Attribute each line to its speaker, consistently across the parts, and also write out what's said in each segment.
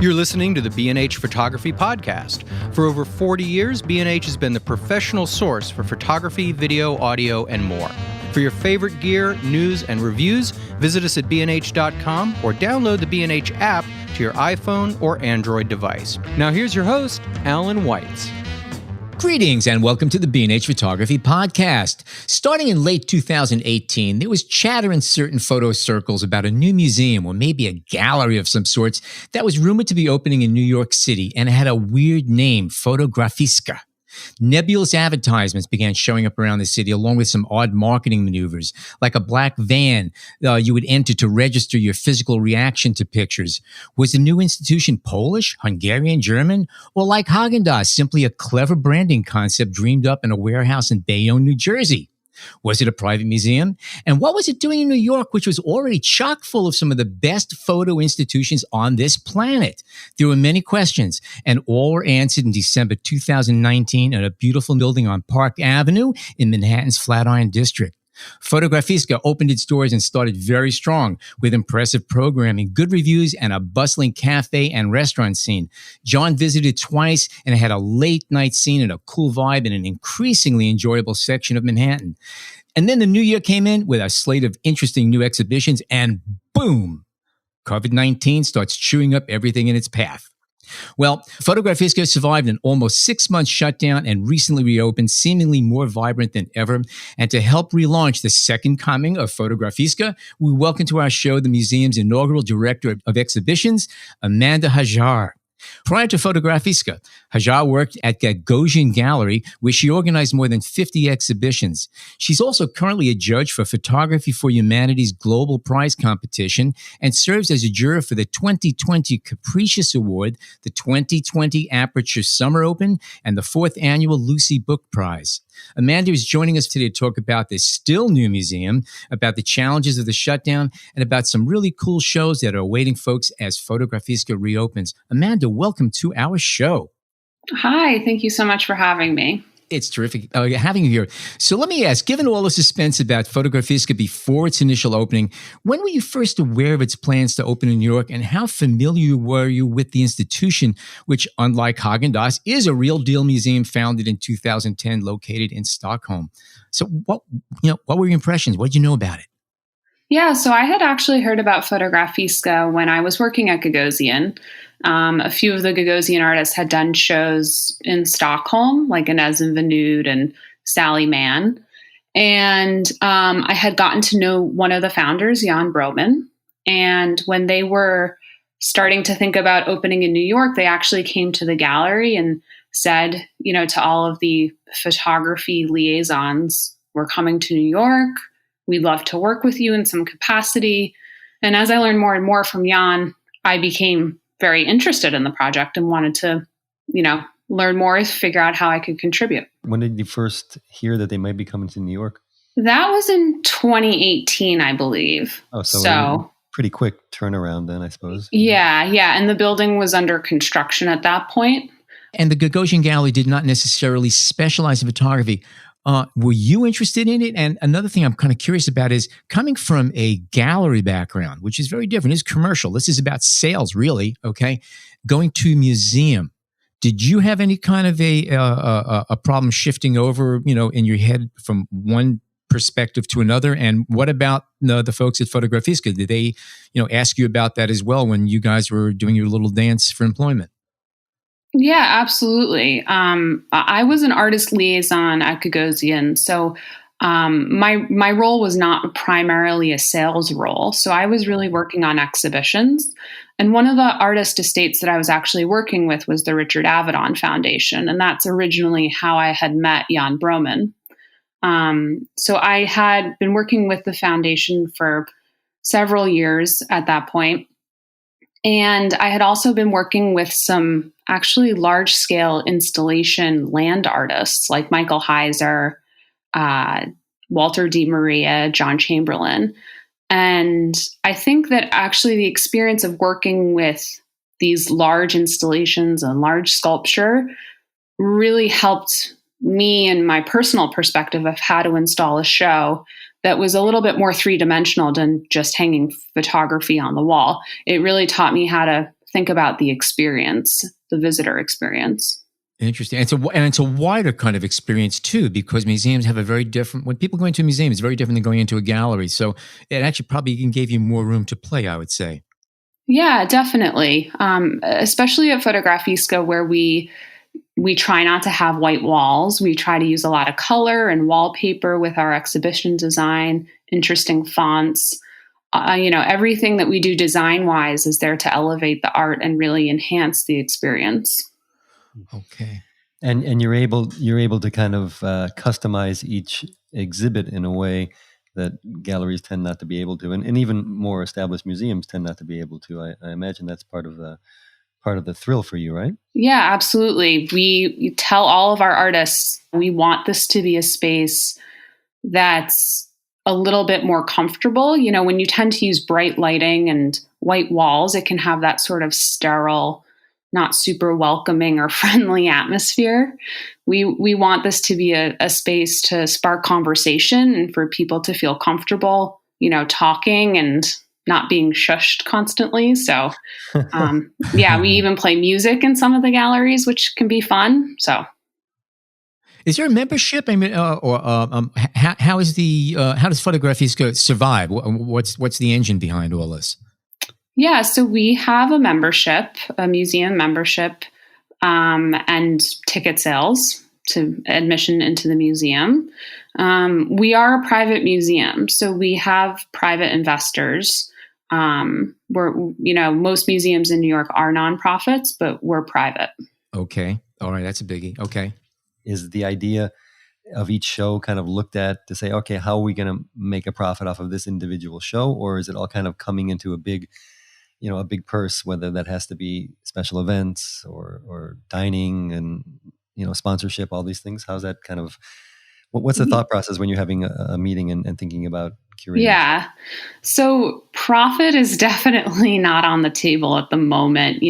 Speaker 1: You're listening to the B&H Photography Podcast. For over 40 years, B&H has been the professional source for photography, video, audio, and more. For your favorite gear, news, and reviews, visit us at bnh.com or download the B&H app to your iPhone or Android device. Now here's your host, Alan Weitz.
Speaker 2: Greetings and welcome to the B&H Photography Podcast. Starting in late 2018, there was chatter in certain photo circles about a new museum or maybe a gallery of some sorts that was rumored to be opening in New York City, and it had a weird name, Fotografiska. Nebulous advertisements began showing up around the city along with some odd marketing maneuvers, like a black van you would enter to register your physical reaction to pictures. Was the new institution Polish, Hungarian, German, or like Haagen-Dazs, simply a clever branding concept dreamed up in a warehouse in Bayonne, New Jersey? Was it a private museum? And what was it doing in New York, which was already chock full of some of the best photo institutions on this planet? There were many questions, and all were answered in December 2019 at a beautiful building on Park Avenue in Manhattan's Flatiron District. Fotografiska opened its doors and started very strong with impressive programming, good reviews, and a bustling cafe and restaurant scene. John visited twice and had a late night scene and a cool vibe in an increasingly enjoyable section of Manhattan. And then the new year came in with a slate of interesting new exhibitions, and boom, COVID-19 starts chewing up everything in its path. Well, Fotografiska survived an almost 6-month shutdown and recently reopened, seemingly more vibrant than ever. And to help relaunch the second coming of Fotografiska, we welcome to our show the museum's inaugural director of exhibitions, Amanda Hajjar. Prior to Fotografiska, Hajjar worked at Gagosian Gallery, where she organized more than 50 exhibitions. She's also currently a judge for Photography for Humanity's Global Prize Competition and serves as a juror for the 2020 Capricious Award, the 2020 Aperture Summer Open, and the 4th Annual Lucy Book Prize. Amanda is joining us today to talk about this still new museum, about the challenges of the shutdown, and about some really cool shows that are awaiting folks as Fotografiska reopens. Amanda, welcome to our show.
Speaker 3: Hi, thank you so much for having me.
Speaker 2: It's terrific having you here. So let me ask, given all the suspense about Fotografiska before its initial opening, when were you first aware of its plans to open in New York, and how familiar were you with the institution, which, unlike Haagen-Dazs, is a real deal museum founded in 2010, located in Stockholm? So what were your impressions? What did you know about it?
Speaker 3: Yeah, so I had actually heard about Fotografiska when I was working at Gagosian. A few of the Gagosian artists had done shows in Stockholm, like Inez and Vanud and Sally Mann. And I had gotten to know one of the founders, Jan Broman. And when they were starting to think about opening in New York, they actually came to the gallery and said, to all of the photography liaisons, we're coming to New York. We'd love to work with you in some capacity. And as I learned more and more from Jan, I became very interested in the project and wanted to, learn more, figure out how I could contribute.
Speaker 4: When did you first hear that they might be coming to New York?
Speaker 3: That was in 2018, I believe.
Speaker 4: Oh, so pretty quick turnaround then, I suppose.
Speaker 3: Yeah. And the building was under construction at that point.
Speaker 2: And the Gagosian Gallery did not necessarily specialize in photography. Were you interested in it? And another thing I'm kind of curious about is coming from a gallery background, which is very different. It's commercial. This is about sales, really. Okay, going to a museum. Did you have any kind of a problem shifting over, in your head from one perspective to another? And what about the folks at Fotografiska? Did they, ask you about that as well when you guys were doing your little dance for employment?
Speaker 3: Yeah, absolutely. I was an artist liaison at Gagosian, so my role was not primarily a sales role. So I was really working on exhibitions. And one of the artist estates that I was actually working with was the Richard Avedon Foundation. And that's originally how I had met Jan Broman. So I had been working with the foundation for several years at that point. And I had also been working with some actually large-scale installation land artists like Michael Hajjar, Walter Di Maria, John Chamberlain. And I think that actually the experience of working with these large installations and large sculpture really helped me and my personal perspective of how to install a show that was a little bit more three-dimensional than just hanging photography on the wall. It really taught me how to think about the experience, the visitor experience.
Speaker 2: Interesting. And it's a wider kind of experience too, because museums have a very different, when people go into a museum, it's very different than going into a gallery. So it actually probably even gave you more room to play, I would say.
Speaker 3: Yeah, definitely. Especially at Fotografiska, where we try not to have white walls. We try to use a lot of color and wallpaper with our exhibition design, interesting fonts. Everything that we do design-wise is there to elevate the art and really enhance the experience.
Speaker 2: Okay.
Speaker 4: And you're able to kind of customize each exhibit in a way that galleries tend not to be able to, and even more established museums tend not to be able to. I imagine that's part of the thrill for you, right?
Speaker 3: Yeah, absolutely. We tell all of our artists we want this to be a space that's a little bit more comfortable. When you tend to use bright lighting and white walls, it can have that sort of sterile, not super welcoming or friendly atmosphere. We want this to be a space to spark conversation and for people to feel comfortable, talking and not being shushed constantly. So, we even play music in some of the galleries, which can be fun. So,
Speaker 2: is there a membership? I mean, how does Fotografiska survive? What's the engine behind all this?
Speaker 3: Yeah, so we have a membership, a museum membership, and ticket sales to admission into the museum. We are a private museum, so we have private investors. Most museums in New York are nonprofits, but we're private.
Speaker 2: Okay. All right. That's a biggie. Okay.
Speaker 4: Is the idea of each show kind of looked at to say, okay, how are we going to make a profit off of this individual show? Or is it all kind of coming into a big purse, whether that has to be special events or dining and, sponsorship, all these things? How's that kind of, what's the thought process when you're having a meeting and thinking about curating?
Speaker 3: Yeah. So profit is definitely not on the table at the moment.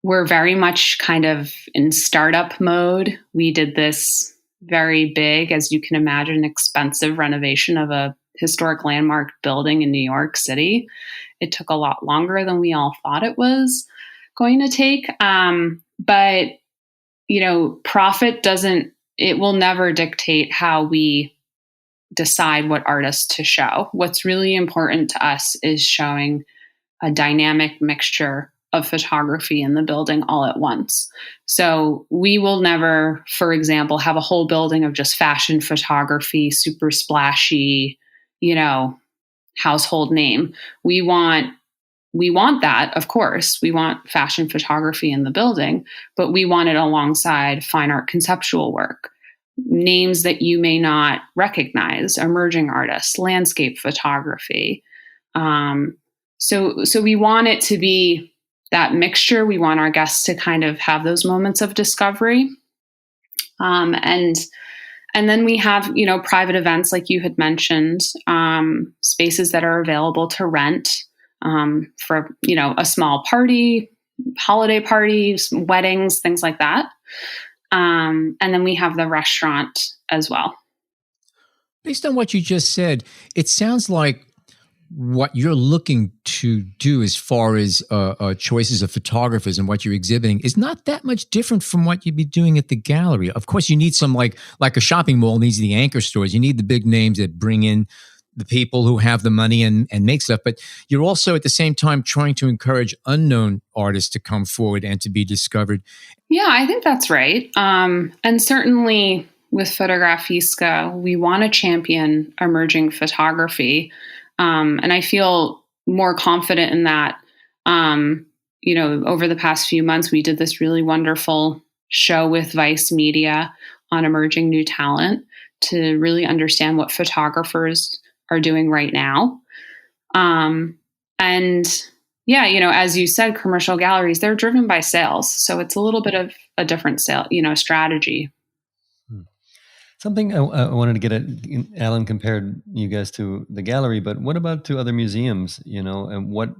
Speaker 3: We're very much kind of in startup mode. We did this very big, as you can imagine, expensive renovation of a historic landmark building in New York City. It took a lot longer than we all thought it was going to take. But, profit it will never dictate how we decide what artists to show. What's really important to us is showing a dynamic mixture of photography in the building all at once. So we will never, for example, have a whole building of just fashion photography, super splashy, household name. We want that, of course. We want fashion photography in the building, but we want it alongside fine art conceptual work, names that you may not recognize, emerging artists, landscape photography. So we want it to be that mixture. We want our guests to kind of have those moments of discovery. And then we have, private events like you had mentioned, spaces that are available to rent for, a small party, holiday parties, weddings, things like that. And then we have the restaurant as well.
Speaker 2: Based on what you just said, it sounds like what you're looking to do as far as choices of photographers and what you're exhibiting is not that much different from what you'd be doing at the gallery. Of course, you need some like a shopping mall needs the anchor stores. You need the big names that bring in the people who have the money and make stuff. But you're also at the same time trying to encourage unknown artists to come forward and to be discovered.
Speaker 3: Yeah, I think that's right. And certainly with Fotografiska, we want to champion emerging photography. And I feel more confident in that. Over the past few months, we did this really wonderful show with Vice Media on emerging new talent to really understand what photographers are doing right now. As you said, commercial galleries, they're driven by sales. So it's a little bit of a different strategy.
Speaker 4: Something I wanted to get at, Alan compared you guys to the gallery, but what about to other museums, and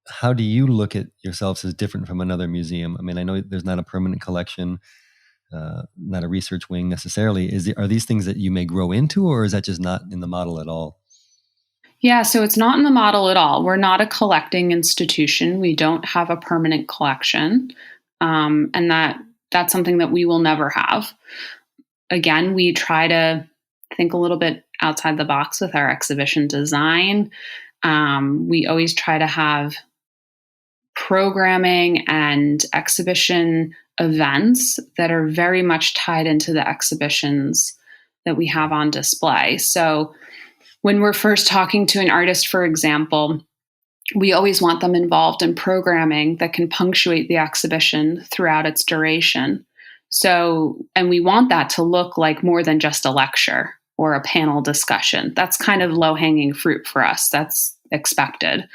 Speaker 4: how do you look at yourselves as different from another museum? I mean, I know there's not a permanent collection, not a research wing necessarily. Are these things that you may grow into, or is that just not in the model at all?
Speaker 3: Yeah, so it's not in the model at all. We're not a collecting institution. We don't have a permanent collection, and that's something that we will never have. Again, we try to think a little bit outside the box with our exhibition design. We always try to have programming and exhibition events that are very much tied into the exhibitions that we have on display. So when we're first talking to an artist, for example, we always want them involved in programming that can punctuate the exhibition throughout its duration. So, and we want that to look like more than just a lecture or a panel discussion. That's kind of low-hanging fruit for us. That's expected.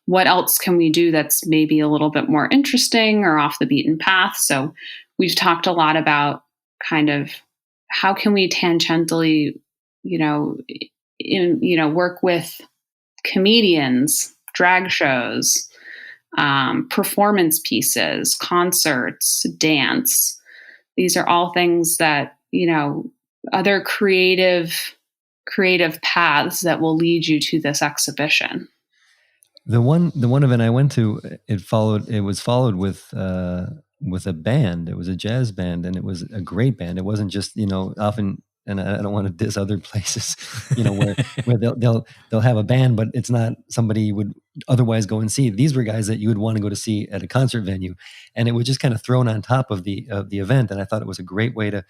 Speaker 3: What else can we do that's maybe a little bit more interesting or off the beaten path? So we've talked a lot about kind of how can we tangentially, work with comedians, drag shows, performance pieces, concerts, dance. These are all things that, other creative paths that will lead you to this exhibition.
Speaker 4: The one event I went to, it was followed with a band. It was a jazz band, and it was a great band. It wasn't just, often, and I don't want to diss other places, where they'll have a band, but it's not somebody you would otherwise go and see. These were guys that you would want to go to see at a concert venue, and it was just kind of thrown on top of the event. And I thought it was a great way to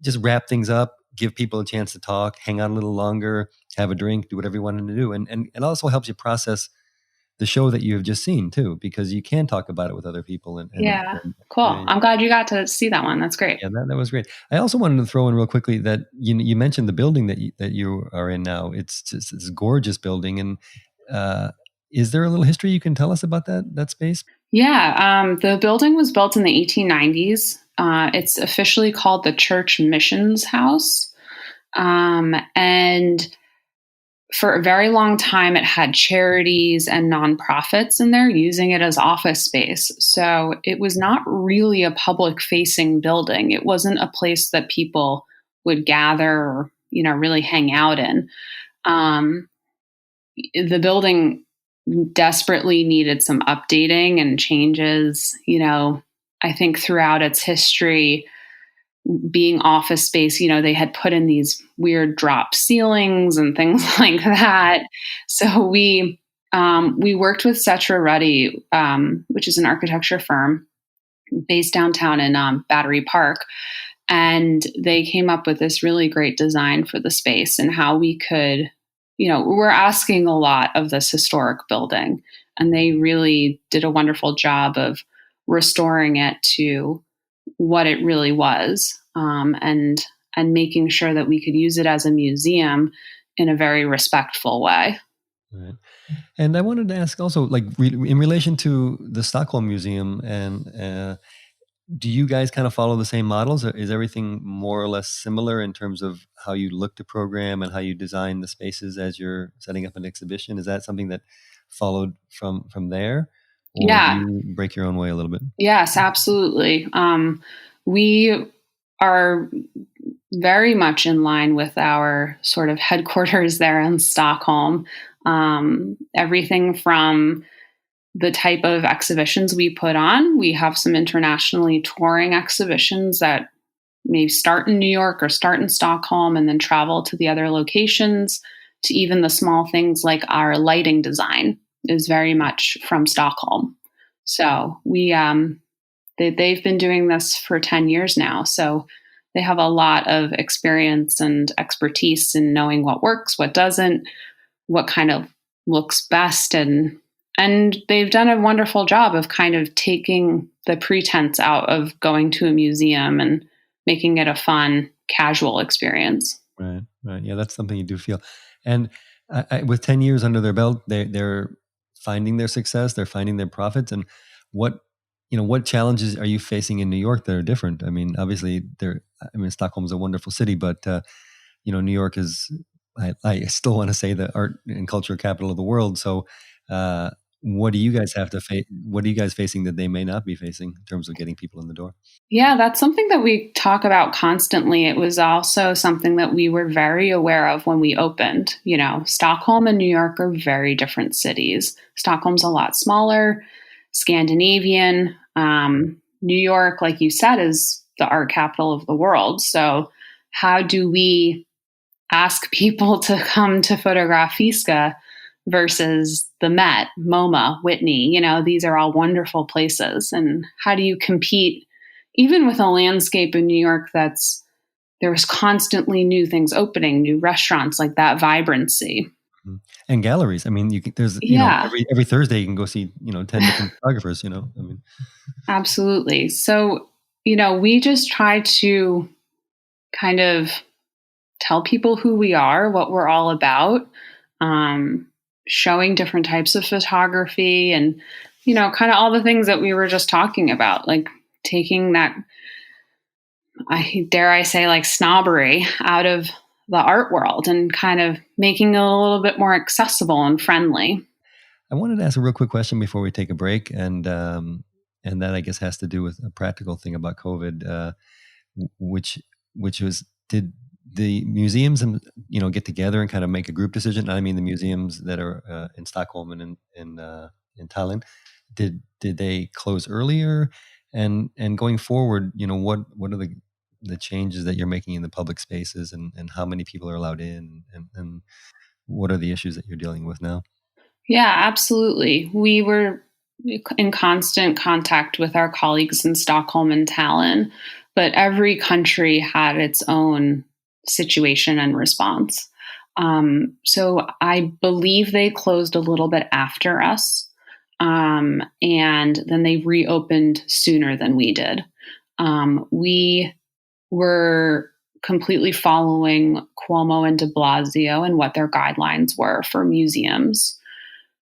Speaker 4: just wrap things up, give people a chance to talk, hang out a little longer, have a drink, do whatever you wanted to do, and it also helps you process the show that you have just seen too, because you can talk about it with other people.
Speaker 3: Cool. I'm glad you got to see that one. That's great.
Speaker 4: Yeah, that was great. I also wanted to throw in real quickly that you mentioned the building that you are in now. It's just this gorgeous building, and is there a little history you can tell us about that space?
Speaker 3: Yeah, the building was built in the 1890s. It's officially called the Church Missions House, and for a very long time, it had charities and nonprofits in there using it as office space. So it was not really a public-facing building. It wasn't a place that people would gather or, really hang out in. The building desperately needed some updating and changes. I think throughout its history, being office space, they had put in these weird drop ceilings and things like that. So we worked with Cetra Ruddy, which is an architecture firm based downtown in Battery Park. And they came up with this really great design for the space and how we could, we're asking a lot of this historic building. And they really did a wonderful job of restoring it to what it really was, and making sure that we could use it as a museum in a very respectful way.
Speaker 4: Right. And I wanted to ask also, in relation to the Stockholm Museum, and do you guys kind of follow the same models? Or is everything more or less similar in terms of how you look to program and how you design the spaces as you're setting up an exhibition? Is that something that followed from there? Or
Speaker 3: Yeah.
Speaker 4: do you break your own way a little bit?
Speaker 3: Yes, absolutely. We are very much in line with our sort of headquarters there in Stockholm. Everything from the type of exhibitions we put on. We have some internationally touring exhibitions that may start in New York or start in Stockholm and then travel to the other locations, to even the small things like our lighting design is very much from Stockholm. So they've been doing this for 10 years now. So they have a lot of experience and expertise in knowing what works, what doesn't, what kind of looks best. And they've done a wonderful job of kind of taking the pretense out of going to a museum and making it a fun, casual experience.
Speaker 4: Right. Yeah, that's something you do feel. And with 10 years under their belt, they're finding their success, they're finding their profits. And what challenges are you facing in New York that are different? I mean, obviously Stockholm is a wonderful city, but New York is, I still want to say, the art and culture capital of the world. So what do you guys have to face? What are you guys facing that they may not be facing in terms of getting people in the door?
Speaker 3: Yeah, that's something that we talk about constantly. It was also something that we were very aware of when we opened. You know, Stockholm and New York are very different cities. Stockholm's a lot smaller, Scandinavian. New York, like you said, is the art capital of the world. So how do we ask people to come to Fotografiska versus the Met, MoMA, Whitney? You know, these are all wonderful places. And how do you compete even with a landscape in New York there's constantly new things opening, new restaurants, like that vibrancy.
Speaker 4: And galleries. I mean, there's,
Speaker 3: Yeah,
Speaker 4: every Thursday you can go see, 10 different photographers, I mean,
Speaker 3: absolutely. So, we just try to kind of tell people who we are, what we're all about, showing different types of photography and, kind of all the things that we were just talking about, like taking that, dare I say, like snobbery out of the art world and kind of making it a little bit more accessible and friendly.
Speaker 4: I wanted to ask a real quick question before we take a break, and that I guess has to do with a practical thing about COVID, which was, did the museums get together and kind of make a group decision? I mean, the museums that are in Stockholm and in Tallinn, did they close earlier? And going forward, what are the changes that you're making in the public spaces, and how many people are allowed in, and what are the issues that you're dealing with now?
Speaker 3: Yeah, absolutely. We were in constant contact with our colleagues in Stockholm and Tallinn, but every country had its own situation and response. So I believe they closed a little bit after us, and then they reopened sooner than we did. We were completely following Cuomo and de Blasio and what their guidelines were for museums.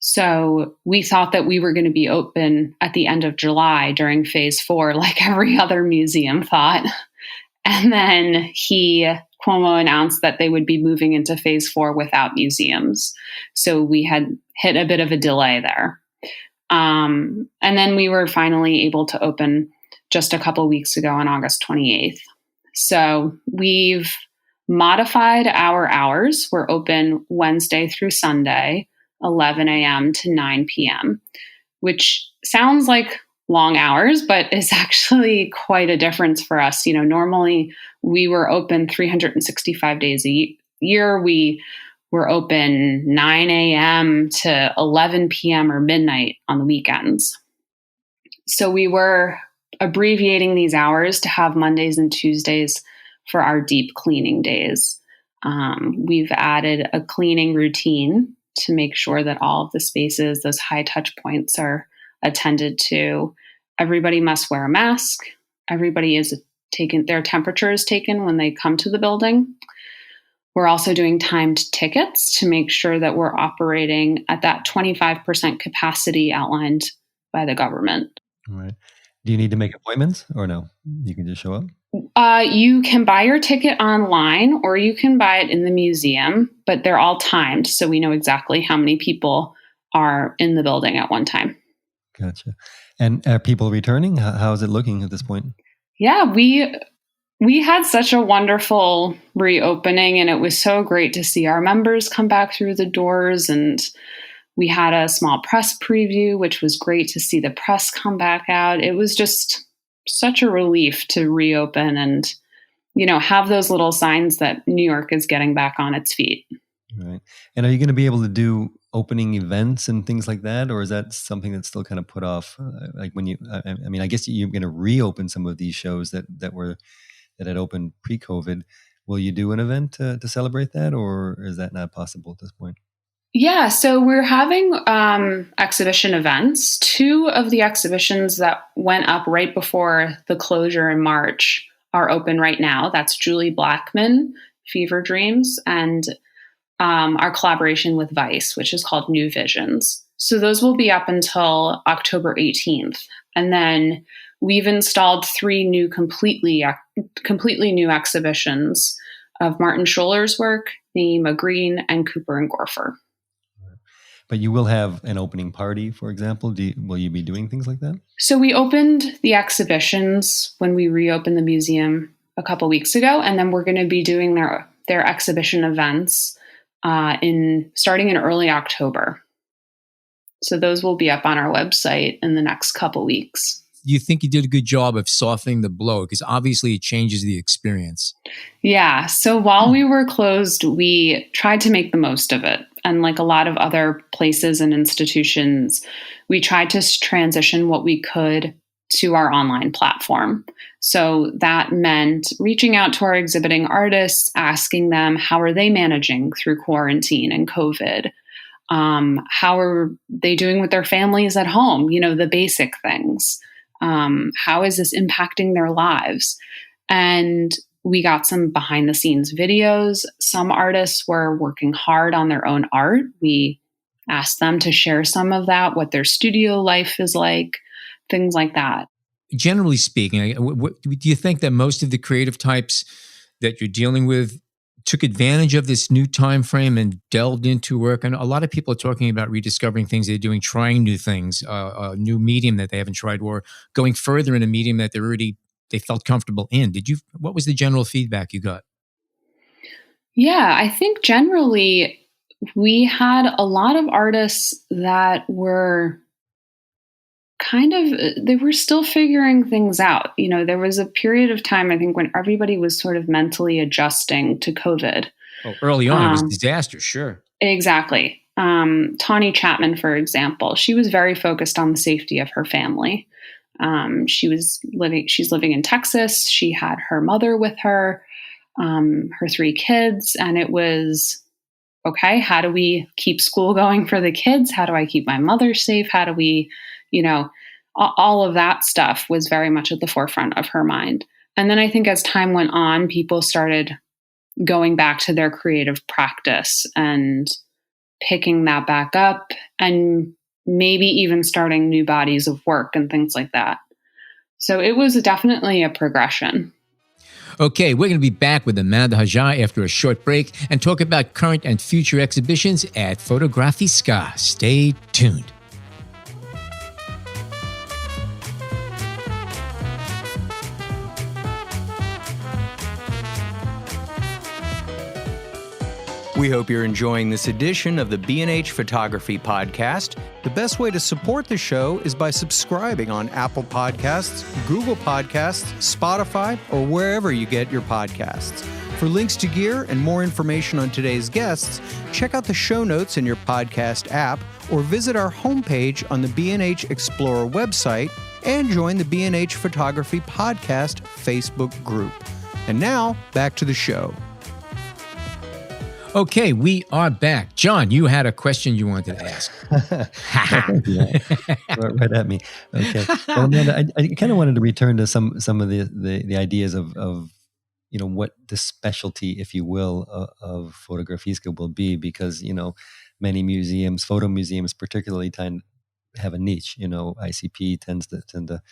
Speaker 3: So we thought that we were going to be open at the end of July during phase 4, like every other museum thought. And then Cuomo announced that they would be moving into phase 4 without museums. So we had hit a bit of a delay there. And then we were finally able to open just a couple weeks ago on August 28th. So we've modified our hours. We're open Wednesday through Sunday, 11 a.m. to 9 p.m., which sounds like long hours, but is actually quite a difference for us. Normally we were open 365 days a year. We were open 9 a.m. to 11 p.m. or midnight on the weekends. So we were abbreviating these hours to have Mondays and Tuesdays for our deep cleaning days. We've added a cleaning routine to make sure that all of the spaces, those high touch points, are attended to. Everybody must wear a mask. Everybody is their temperature is taken when they come to the building. We're also doing timed tickets to make sure that we're operating at that 25% capacity outlined by the government.
Speaker 4: All right. Do you need to make appointments, or no? You can just show up?
Speaker 3: You can buy your ticket online, or you can buy it in the museum, but they're all timed, so we know exactly how many people are in the building at one time.
Speaker 4: Gotcha. And are people returning? How is it looking at this point?
Speaker 3: Yeah, we had such a wonderful reopening, and it was so great to see our members come back through the doors. And we had a small press preview, which was great to see the press come back out. It was just such a relief to reopen and, have those little signs that New York is getting back on its feet.
Speaker 4: Right. And are you going to be able to do opening events and things like that? Or is that something that's still kind of put off? Like when I guess you're going to reopen some of these shows that had opened pre-COVID. Will you do an event to celebrate that, or is that not possible at this point?
Speaker 3: Yeah, so we're having exhibition events. 2 of the exhibitions that went up right before the closure in March are open right now. That's Julie Blackman, Fever Dreams, and our collaboration with Vice, which is called New Visions. So those will be up until October 18th. And then we've installed 3 new completely new exhibitions of Martin Schuller's work, Naima Green, and Cooper and Gorfer.
Speaker 4: But you will have an opening party, for example. Will you be doing things like that?
Speaker 3: So we opened the exhibitions when we reopened the museum a couple weeks ago, and then we're going to be doing their exhibition events starting in early October. So those will be up on our website in the next couple weeks.
Speaker 2: You think you did a good job of softening the blow? Because obviously it changes the experience.
Speaker 3: Yeah. So while we were closed, we tried to make the most of it. And like a lot of other places and institutions, we tried to transition what we could to our online platform. So that meant reaching out to our exhibiting artists, asking them how are they managing through quarantine and COVID? How are they doing with their families at home? You know, the basic things. How is this impacting their lives? And we got some behind the scenes videos. Some artists were working hard on their own art. We asked them to share some of that, what their studio life is like, things like that.
Speaker 2: Generally speaking, do you think that most of the creative types that you're dealing with took advantage of this new time frame and delved into work? And a lot of people are talking about rediscovering things they're doing, trying new things, a new medium that they haven't tried, or going further in a medium that they felt comfortable in. What was the general feedback you got?
Speaker 3: Yeah, I think generally we had a lot of artists that were they were still figuring things out. You know, there was a period of time, I think, when everybody was sort of mentally adjusting to COVID.
Speaker 2: Oh, early on, it was a disaster, sure.
Speaker 3: Exactly. Tawny Chapman, for example, she was very focused on the safety of her family. She's living in Texas. She had her mother with her, her 3 kids, and it was, okay, how do we keep school going for the kids? How do I keep my mother safe? How do we, all of that stuff was very much at the forefront of her mind. And then I think as time went on, people started going back to their creative practice and picking that back up and maybe even starting new bodies of work and things like that. So it was definitely a progression.
Speaker 2: Okay, we're going to be back with Amanda Hajjar after a short break and talk about current and future exhibitions at Fotografiska. Stay tuned.
Speaker 1: We hope you're enjoying this edition of the B&H Photography Podcast. The best way to support the show is by subscribing on Apple Podcasts, Google Podcasts, Spotify, or wherever you get your podcasts. For links to gear and more information on today's guests, check out the show notes in your podcast app or visit our homepage on the B&H Explorer website and join the B&H Photography Podcast Facebook group. And now, back to the show.
Speaker 2: Okay, we are back. John, you had a question you wanted to ask.
Speaker 4: Yeah, right at me. Okay. Well, Amanda, I kind of wanted to return to some of the ideas of what the specialty, if you will, of Fotografiska will be, because many museums, photo museums particularly, have a niche. ICP tend to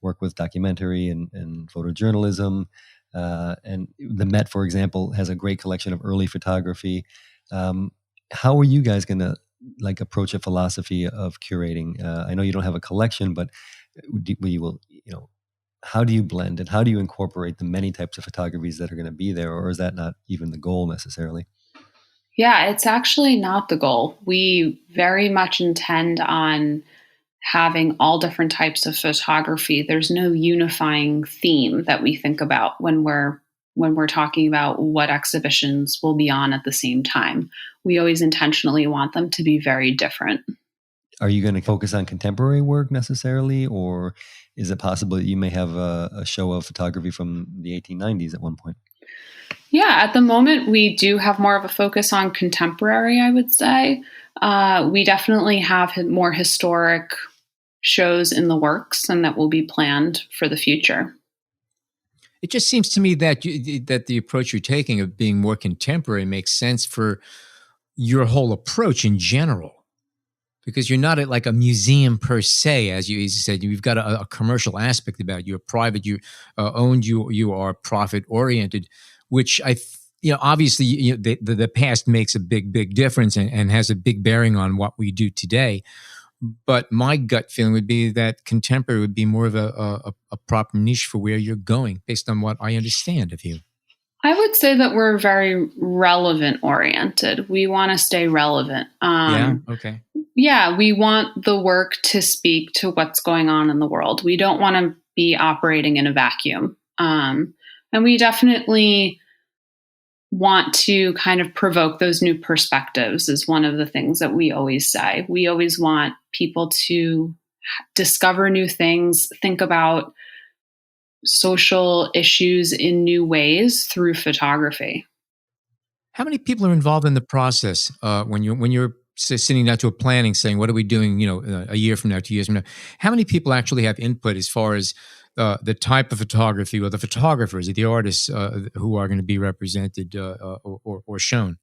Speaker 4: work with documentary and photojournalism. And the Met, for example, has a great collection of early photography. How are you guys going to approach a philosophy of curating? I know you don't have a collection, but how do you blend and how do you incorporate the many types of photographies that are going to be there, or is that not even the goal necessarily?
Speaker 3: Yeah, it's actually not the goal. We very much intend on having all different types of photography. There's no unifying theme that we think about when we're talking about what exhibitions will be on at the same time. We always intentionally want them to be very different.
Speaker 4: Are you going to focus on contemporary work necessarily, or is it possible that you may have a show of photography from the 1890s at one point?
Speaker 3: Yeah, at the moment, we do have more of a focus on contemporary, I would say. We definitely have more historic shows in the works and that will be planned for the future.
Speaker 2: It just seems to me that that the approach you're taking of being more contemporary makes sense for your whole approach in general, because you're not like a museum per se, as you said. You've got a commercial aspect about it. You're private, you owned, you are profit oriented, which obviously, the past makes a big difference and has a big bearing on what we do today. But my gut feeling would be that contemporary would be more of a proper niche for where you're going, based on what I understand of you.
Speaker 3: I would say that we're very relevant oriented. We want to stay relevant.
Speaker 2: Yeah. Okay.
Speaker 3: Yeah, we want the work to speak to what's going on in the world. We don't want to be operating in a vacuum. And we definitely want to kind of provoke those new perspectives is one of the things that we always say. We always want people to discover new things, think about social issues in new ways through photography.
Speaker 2: How many people are involved in the process when you're sitting down to a planning, saying, "What are we doing?" A year from now, 2 years from now. How many people actually have input as far as the type of photography, or the photographers, or the artists who are going to be represented or shown?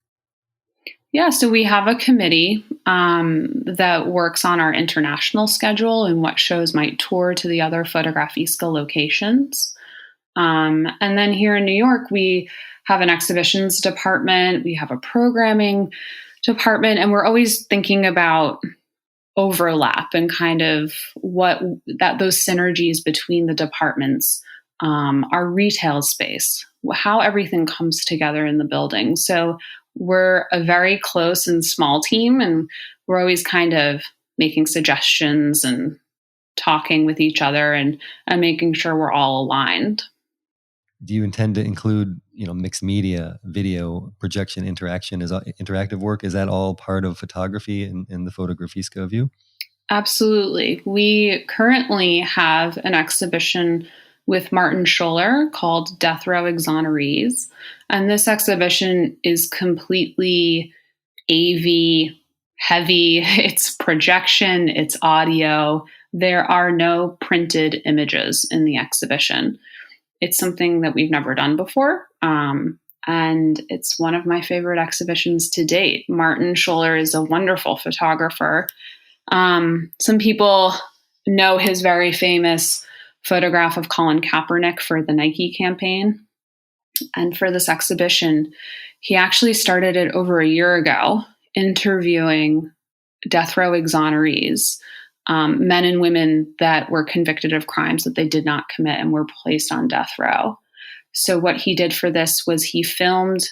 Speaker 3: Yeah, so we have a committee that works on our international schedule and what shows might tour to the other Fotografiska locations. And then here in New York, we have an exhibitions department, we have a programming department, and we're always thinking about overlap and kind of those synergies between the departments, our retail space, how everything comes together in the building. So we're a very close and small team, and we're always kind of making suggestions and talking with each other and making sure we're all aligned.
Speaker 4: Do you intend to include, mixed media, video, projection, interaction, interactive work? Is that all part of photography in the Fotografiska view?
Speaker 3: Absolutely. We currently have an exhibition with Martin Scholler called Death Row Exonerees. And this exhibition is completely AV heavy. It's projection, it's audio. There are no printed images in the exhibition. It's something that we've never done before. And it's one of my favorite exhibitions to date. Martin Scholler is a wonderful photographer. Some people know his very famous photograph of Colin Kaepernick for the Nike campaign. And for this exhibition, he actually started it over a year ago, interviewing death row exonerees, men and women that were convicted of crimes that they did not commit and were placed on death row. So what he did for this was he filmed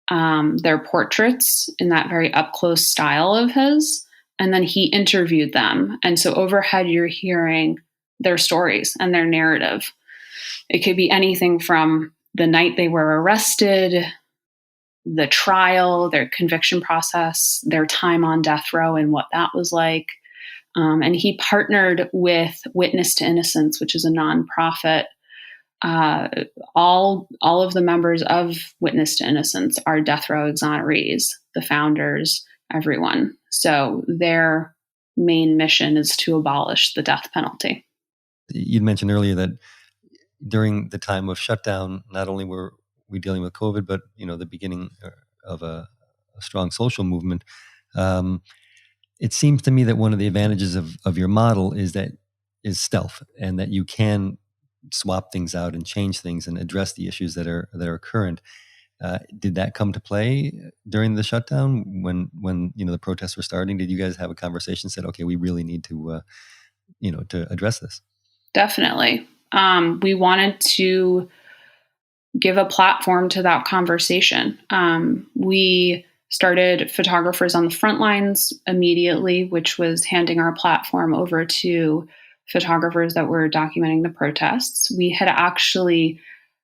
Speaker 3: their portraits in that very up-close style of his, and then he interviewed them. And so overhead, you're hearing their stories and their narrative. It could be anything from the night they were arrested, the trial, their conviction process, their time on death row and what that was like. And he partnered with Witness to Innocence, which is a nonprofit. All of the members of Witness to Innocence are death row exonerees, the founders, everyone. So their main mission is to abolish the death penalty.
Speaker 4: You mentioned earlier that during the time of shutdown, not only were we dealing with COVID, but the beginning of a strong social movement. It seems to me that one of the advantages of your model is stealth, and that you can swap things out and change things and address the issues that are current. Did that come to play during the shutdown when the protests were starting? Did you guys have a conversation and said, okay, we really need to to address this?
Speaker 3: Definitely. We wanted to give a platform to that conversation. We started Photographers on the Front Lines immediately, which was handing our platform over to photographers that were documenting the protests. We had actually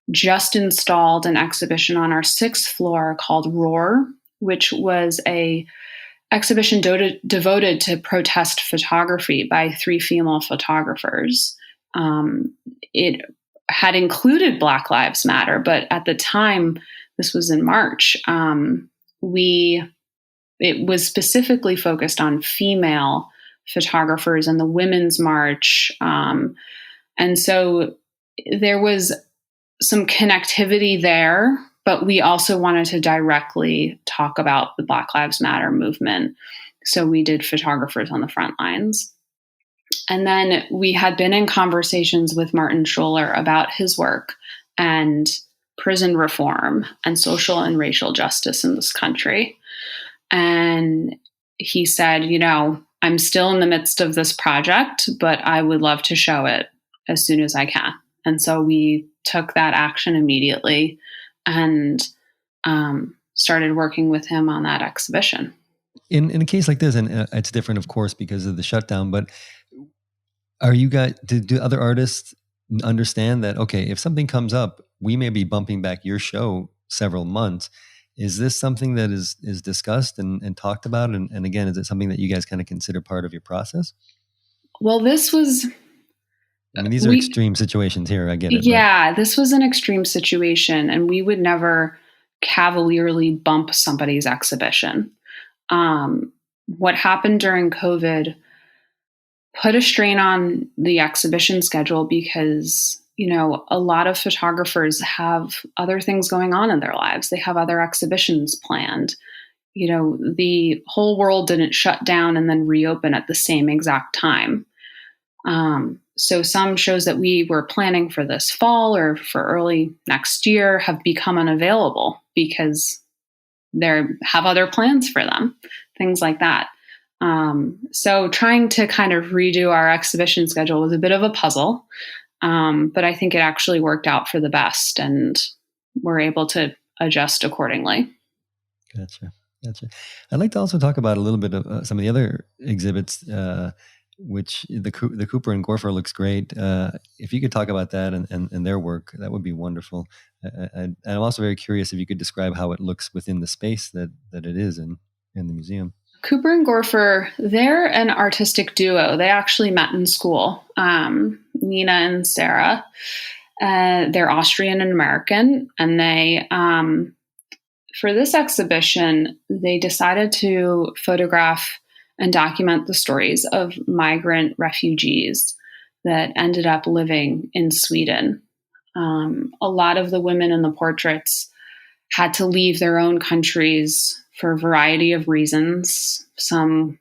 Speaker 3: just installed an exhibition on our 6th floor called Roar, which was a exhibition devoted to protest photography by 3 female photographers. It had included Black Lives Matter, but at the time, this was in March, it was specifically focused on female photographers and the Women's March. And so there was some connectivity there, but we also wanted to directly talk about the Black Lives Matter movement. So we did Photographers on the Front Lines. And then we had been in conversations with Martin Scholler about his work and prison reform and social and racial justice in this country. And he said, I'm still in the midst of this project, but I would love to show it as soon as I can. And so we took that action immediately and started working with him on that exhibition.
Speaker 4: In a case like this, and it's different, of course, because of the shutdown, but do other artists understand that, okay, if something comes up, we may be bumping back your show several months. Is this something that is discussed and talked about? And again, is it something that you guys kind of consider part of your process?
Speaker 3: Well, this was...
Speaker 4: I mean, these are extreme situations here. I get it.
Speaker 3: Yeah, this was an extreme situation, and we would never cavalierly bump somebody's exhibition. What happened during COVID put a strain on the exhibition schedule because, a lot of photographers have other things going on in their lives. They have other exhibitions planned. The whole world didn't shut down and then reopen at the same exact time. So some shows that we were planning for this fall or for early next year have become unavailable because they have other plans for them, things like that. So trying to kind of redo our exhibition schedule was a bit of a puzzle, but I think it actually worked out for the best, and we're able to adjust accordingly.
Speaker 4: Gotcha. I'd like to also talk about a little bit of some of the other exhibits, which the Cooper and Gorfer looks great. If you could talk about that and their work, that would be wonderful. I'm also very curious if you could describe how it looks within the space that it is in the museum.
Speaker 3: Cooper and Gorfer, they're an artistic duo. They actually met in school, Nina and Sarah. They're Austrian and American, and they, for this exhibition, they decided to photograph and document the stories of migrant refugees that ended up living in Sweden. A lot of the women in the portraits had to leave their own countries for a variety of reasons. Some,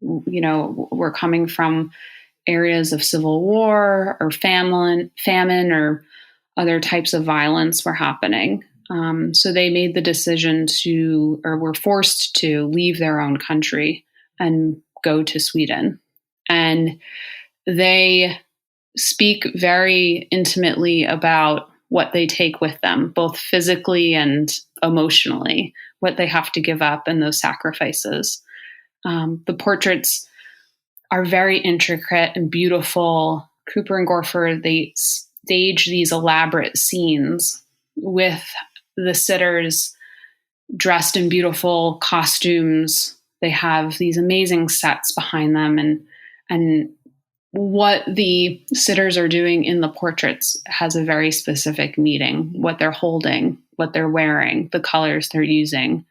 Speaker 3: were coming from areas of civil war or famine or other types of violence were happening. So they made the decision were forced to leave their own country and go to Sweden. And they speak very intimately about what they take with them, both physically and emotionally, what they have to give up and those sacrifices. The portraits are very intricate and beautiful. Cooper and Gorfer, they stage these elaborate scenes with the sitters dressed in beautiful costumes. They have these amazing sets behind them, and what the sitters are doing in the portraits has a very specific meaning, what they're holding, what they're wearing, the colors they're using.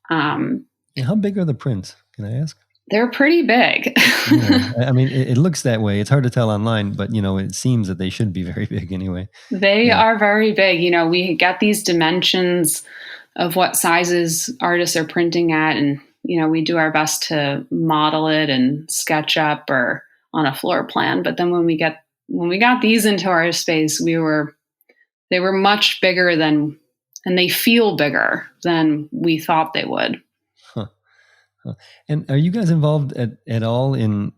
Speaker 4: And how big are the prints? Can I ask?
Speaker 3: They're pretty big.
Speaker 4: Yeah. I mean, it looks that way. It's hard to tell online, but it seems that they should be very big anyway.
Speaker 3: They are very big. We get these dimensions of what sizes artists are printing at, and we do our best to model it and sketch up or on a floor plan. But then when we got these into our space, they were much bigger and they feel bigger than we thought they would.
Speaker 4: Huh. And are you guys involved at all in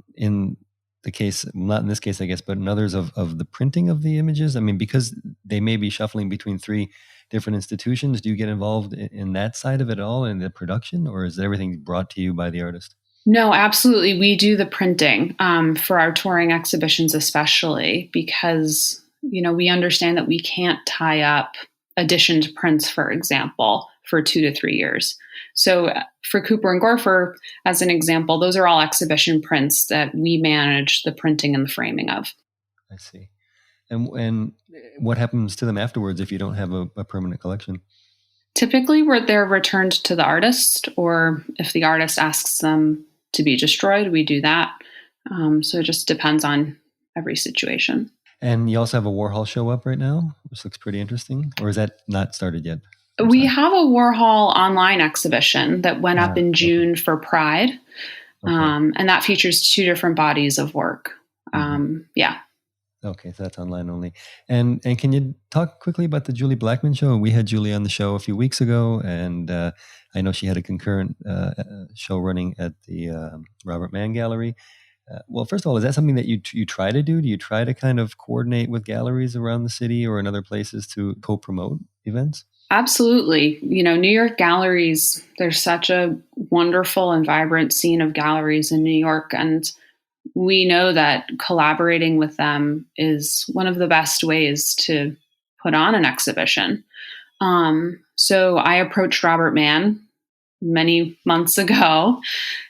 Speaker 4: the case, not in this case, I guess, but in others of the printing of the images? I mean, because they may be shuffling between 3 different institutions, do you get involved in that side of it all, in the production, or is everything brought to you by the artist?
Speaker 3: No, absolutely. We do the printing for our touring exhibitions, especially because, we understand that we can't tie up editioned prints, for example, for 2 to 3 years. So for Cooper and Gorfer, as an example, those are all exhibition prints that we manage the printing and the framing of.
Speaker 4: I see. And what happens to them afterwards if you don't have a permanent collection?
Speaker 3: Typically, they're returned to the artist, or if the artist asks them to be destroyed, we do that. So it just depends on every situation.
Speaker 4: And you also have a Warhol show up right now, which looks pretty interesting. Or is that not started yet?
Speaker 3: We have a Warhol online exhibition that went up in June for Pride. Okay. And that features 2 different bodies of work. Yeah.
Speaker 4: Okay, so that's online only. And can you talk quickly about the Julie Blackman show? We had Julie on the show a few weeks ago, and I know she had a concurrent show running at the Robert Mann Gallery. Well, first of all, is that something that you try to do? Do you try to kind of coordinate with galleries around the city or in other places to co-promote events?
Speaker 3: Absolutely. New York galleries, there's such a wonderful and vibrant scene of galleries in New York. And we know that collaborating with them is one of the best ways to put on an exhibition. So I approached Robert Mann many months ago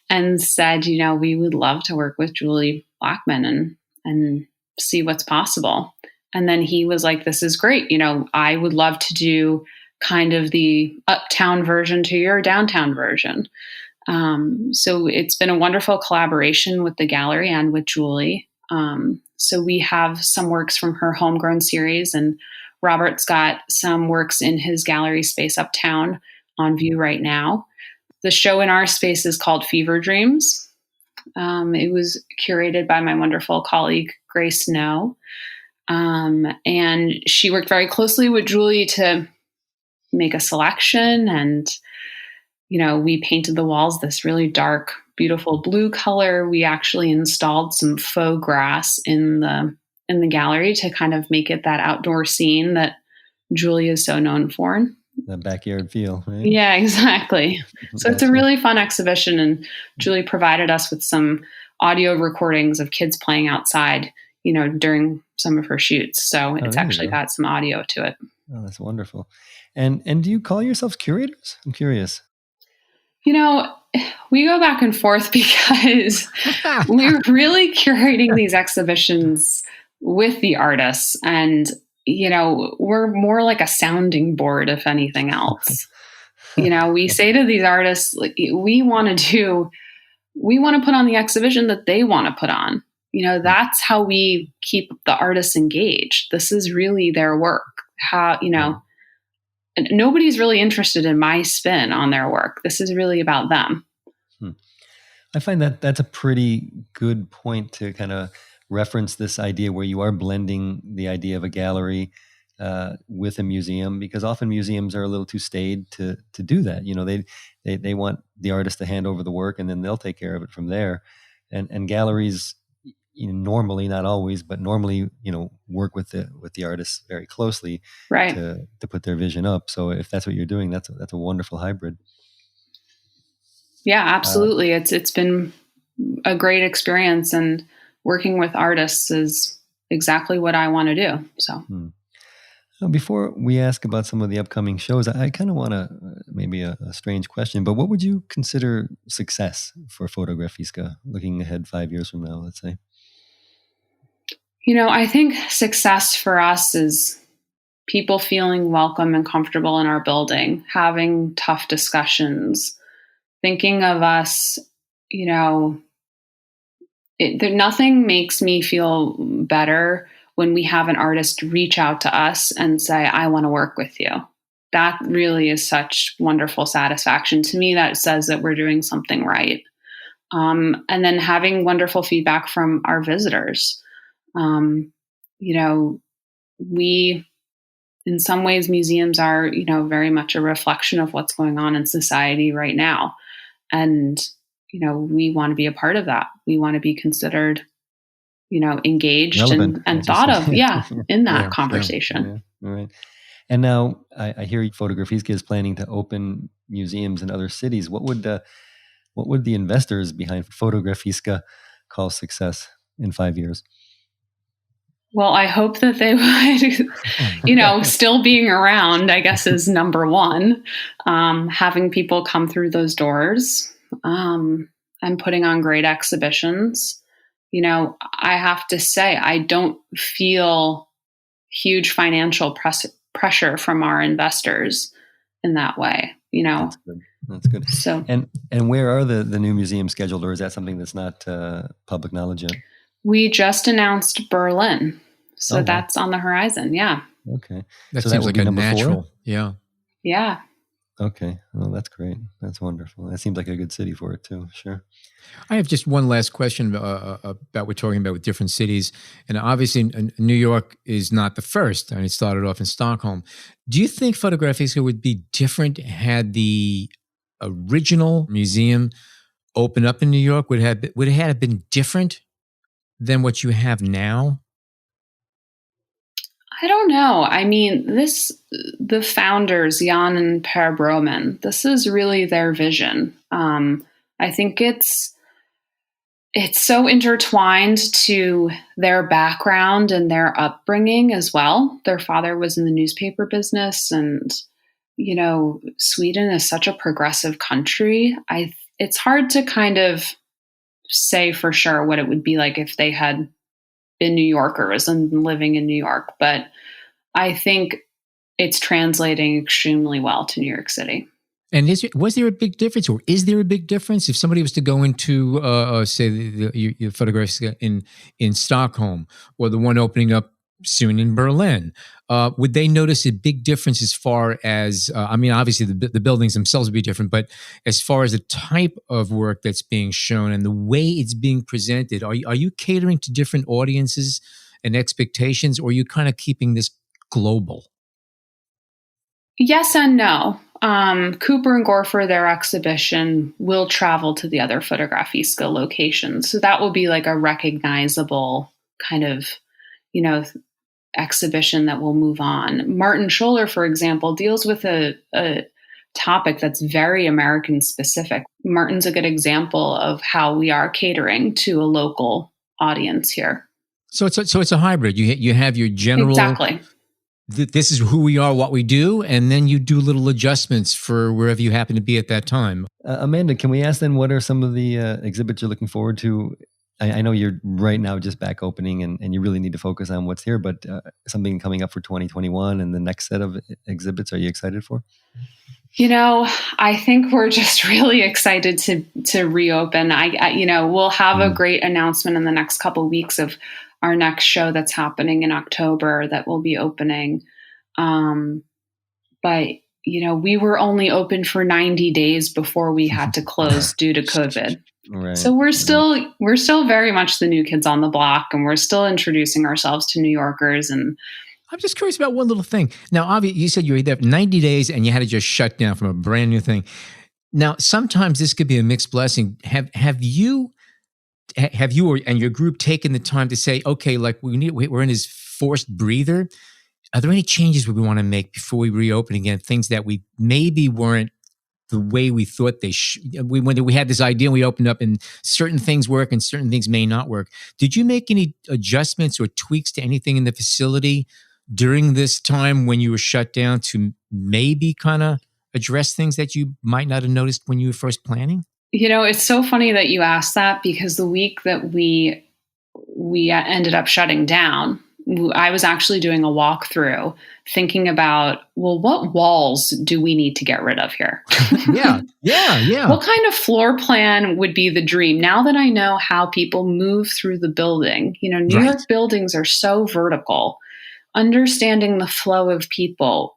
Speaker 3: and said, we would love to work with Julie Blackman and see what's possible. And then he was like, this is great. I would love to do kind of the uptown version to your downtown version. So it's been a wonderful collaboration with the gallery and with Julie. So we have some works from her Homegrown series, and Robert's got some works in his gallery space uptown on view right now. The show in our space is called Fever Dreams. It was curated by my wonderful colleague, Grace Snow. And she worked very closely with Julie to make a selection. And, we painted the walls this really dark, beautiful blue color. We actually installed some faux grass in the gallery to kind of make it that outdoor scene that Julie is so known for.
Speaker 4: The backyard feel, right?
Speaker 3: Yeah, exactly. So it's a really fun exhibition, and Julie provided us with some audio recordings of kids playing outside, during some of her shoots. So it's actually got some audio to it.
Speaker 4: Oh, that's wonderful. And do you call yourselves curators? I'm curious.
Speaker 3: We go back and forth because we're really curating these exhibitions with the artists, and we're more like a sounding board, if anything else. We say to these artists, like, we want to put on the exhibition that they want to put on. That's how we keep the artists engaged. This is really their work. Nobody's really interested in my spin on their work. This is really about them.
Speaker 4: I find that that's a pretty good point to kind of reference this idea where you are blending the idea of a gallery with a museum, because often museums are a little too staid to do that. They want the artist to hand over the work and then they'll take care of it from there. And galleries, normally, not always, but normally, work with the artists very closely,
Speaker 3: right,
Speaker 4: to put their vision up. So if that's what you're doing, that's a wonderful hybrid.
Speaker 3: Yeah, absolutely. It's been a great experience, and working with artists is exactly what I want to do. So
Speaker 4: before we ask about some of the upcoming shows, I kind of want to, maybe a strange question, but what would you consider success for Fotografiska looking ahead 5 years from now, let's say?
Speaker 3: I think success for us is people feeling welcome and comfortable in our building, having tough discussions, thinking of us, nothing makes me feel better when we have an artist reach out to us and say, I want to work with you. That really is such wonderful satisfaction. To me, that says that we're doing something right. And then having wonderful feedback from our visitors. We, in some ways, museums are, very much a reflection of what's going on in society right now. And, we want to be a part of that. We want to be considered, engaged
Speaker 4: relevant,
Speaker 3: and thought of, in that conversation.
Speaker 4: Yeah. Right. And now I hear Fotografiska is planning to open museums in other cities. What would the investors behind Fotografiska call success in 5 years?
Speaker 3: Well, I hope that they would, still being around, I guess, is number one. Having people come through those doors, and putting on great exhibitions. I have to say, I don't feel huge financial pressure from our investors in that way.
Speaker 4: That's good.
Speaker 3: So,
Speaker 4: and where are the new museums scheduled, or is that something that's not public knowledge yet?
Speaker 3: We just announced Berlin. So that's on the horizon. Yeah.
Speaker 4: Okay.
Speaker 2: That
Speaker 4: so
Speaker 2: seems
Speaker 4: that
Speaker 2: like a
Speaker 4: number
Speaker 2: natural.
Speaker 4: 4?
Speaker 2: Yeah.
Speaker 3: Yeah.
Speaker 4: Okay. Well, that's great. That's wonderful. That seems like a good city for it too. Sure.
Speaker 2: I have just one last question about we're talking about with different cities, and obviously New York is not the first. I mean, it started off in Stockholm. Do you think Fotografiska would be different had the original museum opened up in New York? Would it have been different than what you have now?
Speaker 3: I don't know. I mean, the founders, Jan and Per Broman, this is really their vision. I think it's so intertwined to their background and their upbringing as well. Their father was in the newspaper business, and Sweden is such a progressive country. It's hard to kind of say for sure what it would be like if they had been New Yorkers and living in New York, but I think it's translating extremely well to New York City.
Speaker 2: And was there a big difference, or is there a big difference if somebody was to go into, say, the Fotografiska in Stockholm, or the one opening up soon in Berlin? Would they notice a big difference as far as, I mean, obviously the buildings themselves would be different, but as far as the type of work that's being shown and the way it's being presented, are you catering to different audiences and expectations, or are you kind of keeping this global?
Speaker 3: Yes and no. Cooper and Gorfer, their exhibition, will travel to the other Fotografiska locations. So that will be like a recognizable kind of, exhibition that will move on. Martin Scholler, for example, deals with a topic that's very American specific. Martin's a good example of how we are catering to a local audience here.
Speaker 2: So it's a hybrid. You have your general...
Speaker 3: Exactly.
Speaker 2: This is who we are, what we do, and then you do little adjustments for wherever you happen to be at that time.
Speaker 4: Amanda, can we ask then what are some of the exhibits you're looking forward to? I know you're right now just back opening and you really need to focus on what's here, but something coming up for 2021 and the next set of exhibits, are you excited for?
Speaker 3: I think we're just really excited to reopen. We'll have a great announcement in the next couple of weeks of our next show that's happening in October that will be opening. But we were only open for 90 days before we had to close due to COVID.
Speaker 4: Right.
Speaker 3: So we're still very much the new kids on the block, and we're still introducing ourselves to New Yorkers. And
Speaker 2: I'm just curious about one little thing. Now, obviously, you said you were there for 90 days and you had to just shut down from a brand new thing. Now, sometimes this could be a mixed blessing. Have you and your group taken the time to say, okay, like we're in this forced breather? Are there any changes we want to make before we reopen again? Things that we maybe weren't the way we thought they should. When we had this idea and we opened up and certain things work and certain things may not work. Did you make any adjustments or tweaks to anything in the facility during this time when you were shut down to maybe kind of address things that you might not have noticed when you were first planning?
Speaker 3: It's so funny that you asked that, because the week that we ended up shutting down, I was actually doing a walkthrough thinking about, well, what walls do we need to get rid of here?
Speaker 2: Yeah.
Speaker 3: What kind of floor plan would be the dream? Now that I know how people move through the building, New York buildings are so vertical, understanding the flow of people,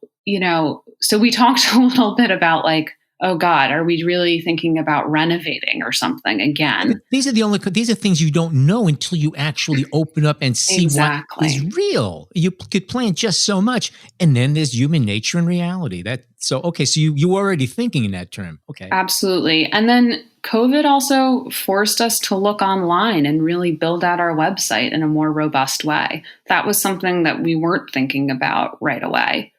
Speaker 3: so we talked a little bit about like, oh God, are we really thinking about renovating or something again?
Speaker 2: These are things you don't know until you actually open up and see what is real. You could plan just so much, and then there's human nature and reality. So you were already thinking in that term. Okay.
Speaker 3: Absolutely. And then COVID also forced us to look online and really build out our website in a more robust way. That was something that we weren't thinking about right away.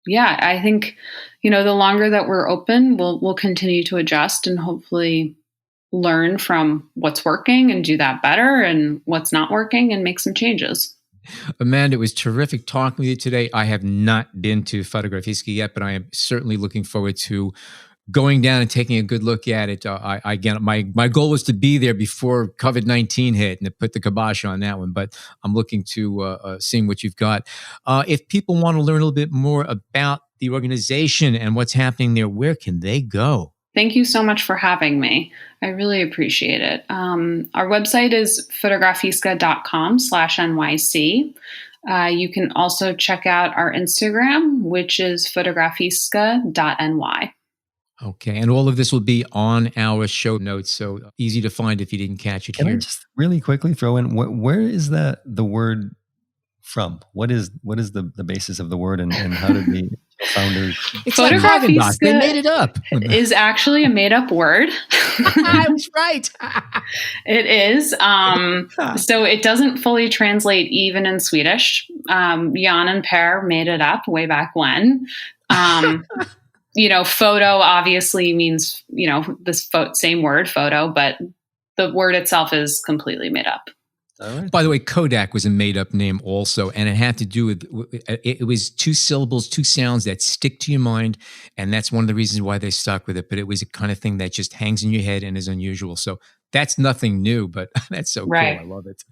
Speaker 3: Yeah, I think, the longer that we're open, we'll continue to adjust and hopefully learn from what's working and do that better, and what's not working and make some changes.
Speaker 2: Amanda, it was terrific talking with you today. I have not been to Fotografiska yet, but I am certainly looking forward to going down and taking a good look at it. My goal was to be there before COVID-19 hit and to put the kibosh on that one, but I'm looking to seeing what you've got. If people want to learn a little bit more about the organization and what's happening there, where can they go?
Speaker 3: Thank you so much for having me. I really appreciate it. Our website is fotografiska.com/NYC. You can also check out our Instagram, which is fotografiska.ny.
Speaker 2: Okay. And all of this will be on our show notes. So easy to find if you didn't catch it
Speaker 4: Can
Speaker 2: here.
Speaker 4: I just really quickly throw in, where is the word from? What is the basis of the word, and how did the founders?
Speaker 2: It's like Fotografiska. They made it up.
Speaker 3: Is actually a made up word.
Speaker 2: I was right.
Speaker 3: It is. So it doesn't fully translate even in Swedish. Jan and Per made it up way back when. Photo obviously means, this same word, photo, but the word itself is completely made up.
Speaker 4: All right.
Speaker 2: By the way, Kodak was a made-up name also, and it had to do with, it was 2 syllables, 2 sounds that stick to your mind, and that's one of the reasons why they stuck with it, but it was a kind of thing that just hangs in your head and is unusual. So that's nothing new, but that's so
Speaker 3: right.
Speaker 2: Cool. I love it.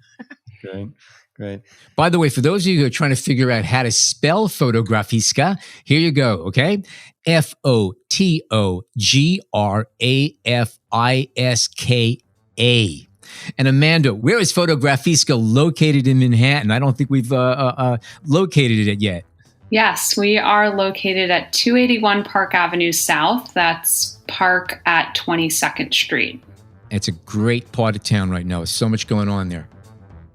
Speaker 4: Great.
Speaker 2: By the way, for those of you who are trying to figure out how to spell Fotografiska, here you go, okay? Fotografiska. And Amanda, where is Fotografiska located in Manhattan? I don't think we've located it yet.
Speaker 3: Yes, we are located at 281 Park Avenue South. That's Park at 22nd Street.
Speaker 2: It's a great part of town right now. There's so much going on there.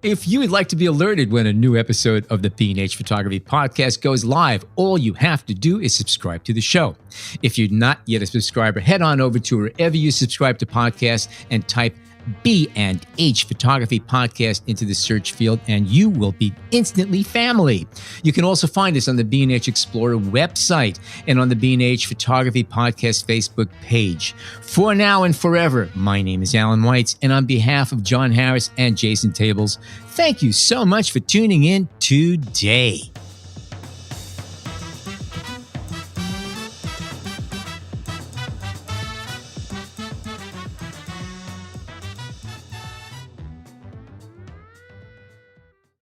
Speaker 2: If you would like to be alerted when a new episode of the B&H Photography Podcast goes live, all you have to do is subscribe to the show. If you're not yet a subscriber, head on over to wherever you subscribe to podcasts and type B&H Photography Podcast into the search field, and you will be instantly family. You can also find us on the B&H Explorer website and on the B&H Photography Podcast Facebook page. For now and forever, my name is Alan Weitz, and on behalf of John Harris and Jason Tables, thank you so much for tuning in today.